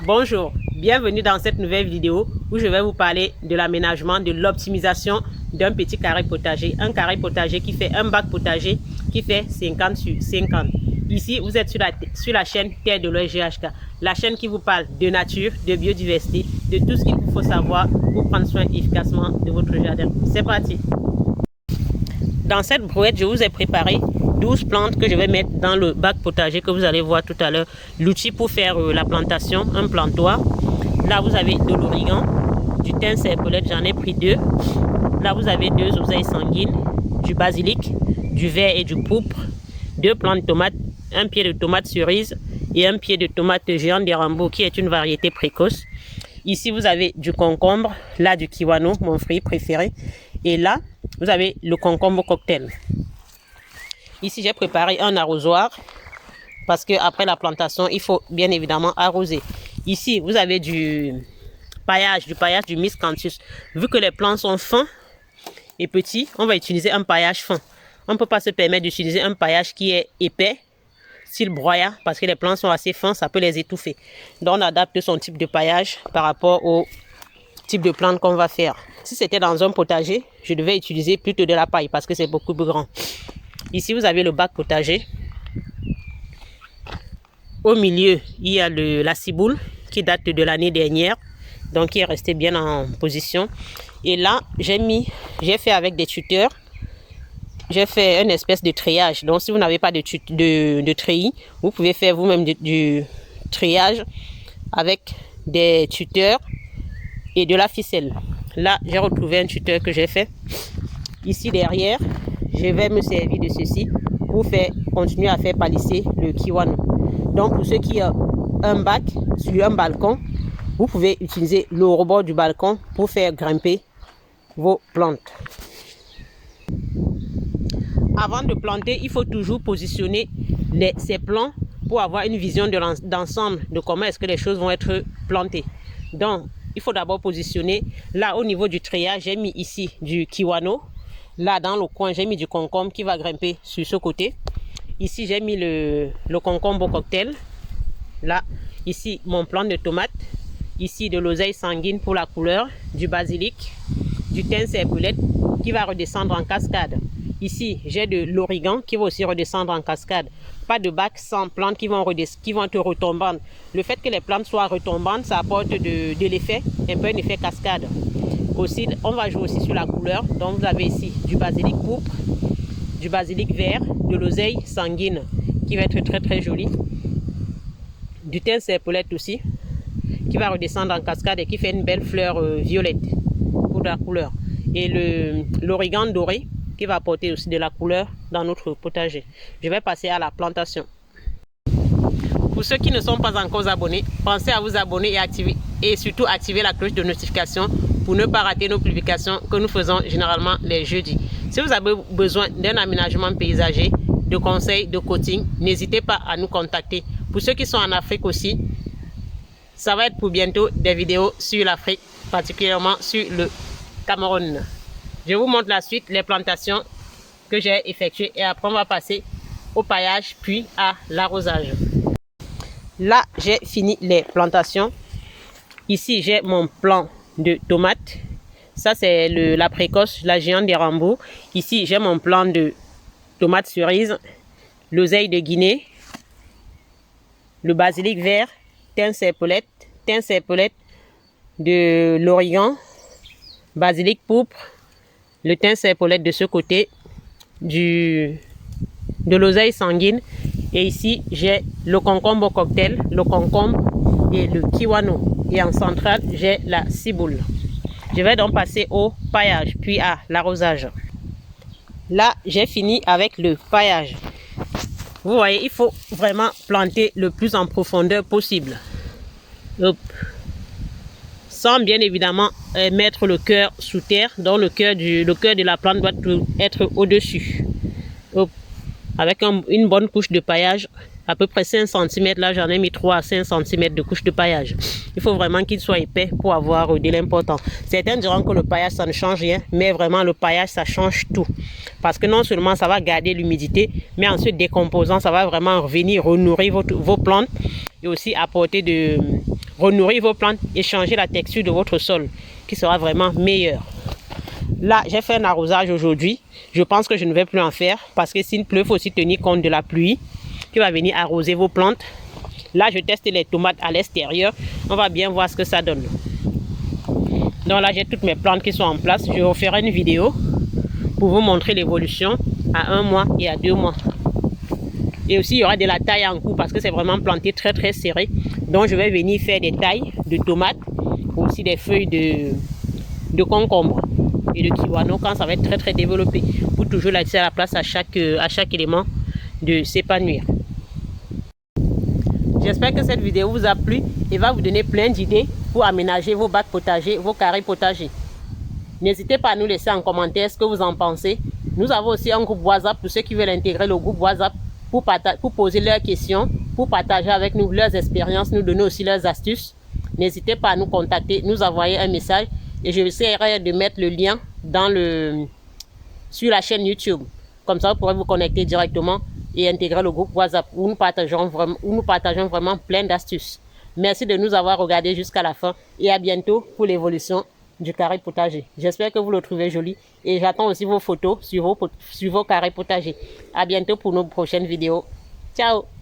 Bonjour, bienvenue dans cette nouvelle vidéo où je vais vous parler de l'aménagement, de l'optimisation d'un petit carré potager. Un carré potager qui fait un bac potager qui fait 50 sur 50. Ici, vous êtes sur la chaîne Terre de l'OSGHK, la chaîne qui vous parle de nature, de biodiversité, de tout ce qu'il vous faut savoir pour prendre soin efficacement de votre jardin. C'est parti! Dans cette brouette, je vous ai préparé 12 plantes que je vais mettre dans le bac potager que vous allez voir tout à l'heure. L'outil pour faire la plantation, un plantoir. Là, vous avez de l'origan, du thym serpolette, j'en ai pris 2. Là, vous avez 2 oseilles sanguines, du basilic, du vert et du pourpre, 2 plantes de tomates, un pied de tomate cerise et un pied de tomate géante des Rambo qui est une variété précoce. Ici, vous avez du concombre, là du kiwano, mon fruit préféré. Et là, vous avez le concombre cocktail. Ici, j'ai préparé un arrosoir parce qu'après la plantation, il faut bien évidemment arroser. Ici, vous avez du paillage du miscanthus. Vu que les plants sont fins et petits, on va utiliser un paillage fin. On ne peut pas se permettre d'utiliser un paillage qui est épais, style broyat, parce que les plants sont assez fins, ça peut les étouffer. Donc, on adapte son type de paillage par rapport au type de plante qu'on va faire. Si c'était dans un potager, je devais utiliser plutôt de la paille parce que c'est beaucoup plus grand. Ici, vous avez le bac potager. Au milieu, il y a la ciboule qui date de l'année dernière, donc qui est restée bien en position. Et là, j'ai fait avec des tuteurs, j'ai fait une espèce de treillage. Donc, si vous n'avez pas de treillis, vous pouvez faire vous-même du treillage avec des tuteurs et de la ficelle. Là, j'ai retrouvé un tuteur que j'ai fait. Ici derrière, je vais me servir de ceci pour continuer à faire palisser le kiwano. Donc, pour ceux qui ont un bac sur un balcon, vous pouvez utiliser le rebord du balcon pour faire grimper vos plantes. Avant de planter, il faut toujours positionner ces plants pour avoir une vision d'ensemble de comment est-ce que les choses vont être plantées. Donc, il faut d'abord positionner. Là, au niveau du treillage, j'ai mis ici du kiwano. Là, dans le coin, j'ai mis du concombre qui va grimper sur ce côté. Ici, j'ai mis le concombre cocktail. Là, ici, mon plant de tomate. Ici, de l'oseille sanguine pour la couleur. Du basilic, du thym serpolette qui va redescendre en cascade. Ici, j'ai de l'origan qui va aussi redescendre en cascade. Pas de bac sans plantes qui vont être retombantes. Le fait que les plantes soient retombantes, ça apporte de l'effet, un peu un effet cascade. Aussi, on va jouer aussi sur la couleur. Donc, vous avez ici du basilic pourpre, du basilic vert, de l'oseille sanguine qui va être très très joli. Du thym serpolette aussi qui va redescendre en cascade et qui fait une belle fleur violette pour la couleur. Et l'origan doré qui va apporter aussi de la couleur dans notre potager. Je vais passer à la plantation. Pour ceux qui ne sont pas encore abonnés, pensez à vous abonner et surtout activer la cloche de notification pour ne pas rater nos publications que nous faisons généralement les jeudis. Si vous avez besoin d'un aménagement paysager, de conseils, de coaching, n'hésitez pas à nous contacter. Pour ceux qui sont en Afrique aussi, ça va être pour bientôt des vidéos sur l'Afrique, particulièrement sur le Cameroun. Je vous montre la suite, les plantations que j'ai effectuées et après on va passer au paillage puis à l'arrosage. Là, j'ai fini les plantations. Ici, j'ai mon plant de tomates. Ça, c'est la précoce, la géante des Rambo. Ici, j'ai mon plant de tomates cerises, l'oseille de Guinée, le basilic vert, thym serpolette, de l'origan, basilic pourpre, le thym serpolette de ce côté, de l'oseille sanguine. Et ici, j'ai le concombre cocktail, le concombre et le kiwano. Et en centrale, j'ai la ciboule. Je vais donc passer au paillage, puis à l'arrosage. Là, j'ai fini avec le paillage. Vous voyez, il faut vraiment planter le plus en profondeur possible. Hop. Sans bien évidemment mettre le cœur sous terre. Donc le cœur de la plante doit être au-dessus. Avec une bonne couche de paillage, à peu près 5 cm. Là, j'en ai mis 3 à 5 cm de couche de paillage. Il faut vraiment qu'il soit épais pour avoir de l'important. Certains diront que le paillage, ça ne change rien, mais vraiment, le paillage, ça change tout. Parce que non seulement ça va garder l'humidité, mais en se décomposant, ça va vraiment revenir renourrir vos plantes et aussi apporter renourrir vos plantes et changer la texture de votre sol qui sera vraiment meilleure. Là, j'ai fait un arrosage aujourd'hui. Je pense que je ne vais plus en faire parce que s'il pleut, il faut aussi tenir compte de la pluie qui va venir arroser vos plantes. Là, je teste les tomates à l'extérieur. On va bien voir ce que ça donne. Donc là, j'ai toutes mes plantes qui sont en place. Je vous ferai une vidéo pour vous montrer l'évolution à 1 mois et à 2 mois. Et aussi, il y aura de la taille en cours parce que c'est vraiment planté très très serré. Donc, je vais venir faire des tailles de tomates, aussi des feuilles de concombre et de kiwano quand ça va être très très développé pour toujours laisser la place à chaque élément de s'épanouir. J'espère que cette vidéo vous a plu et va vous donner plein d'idées pour aménager vos bacs potagers, vos carrés potagers. N'hésitez pas à nous laisser en commentaire ce que vous en pensez. Nous avons aussi un groupe WhatsApp pour ceux qui veulent intégrer le groupe WhatsApp pour poser leurs questions, pour partager avec nous leurs expériences, nous donner aussi leurs astuces. N'hésitez pas à nous contacter, nous envoyer un message et je essaierai de mettre le lien sur la chaîne YouTube. Comme ça, vous pourrez vous connecter directement et intégrer le groupe WhatsApp où nous partageons vraiment plein d'astuces. Merci de nous avoir regardé jusqu'à la fin et à bientôt pour l'évolution du carré potager. J'espère que vous le trouvez joli et j'attends aussi vos photos sur vos carrés potagers. À bientôt pour nos prochaines vidéos. Ciao!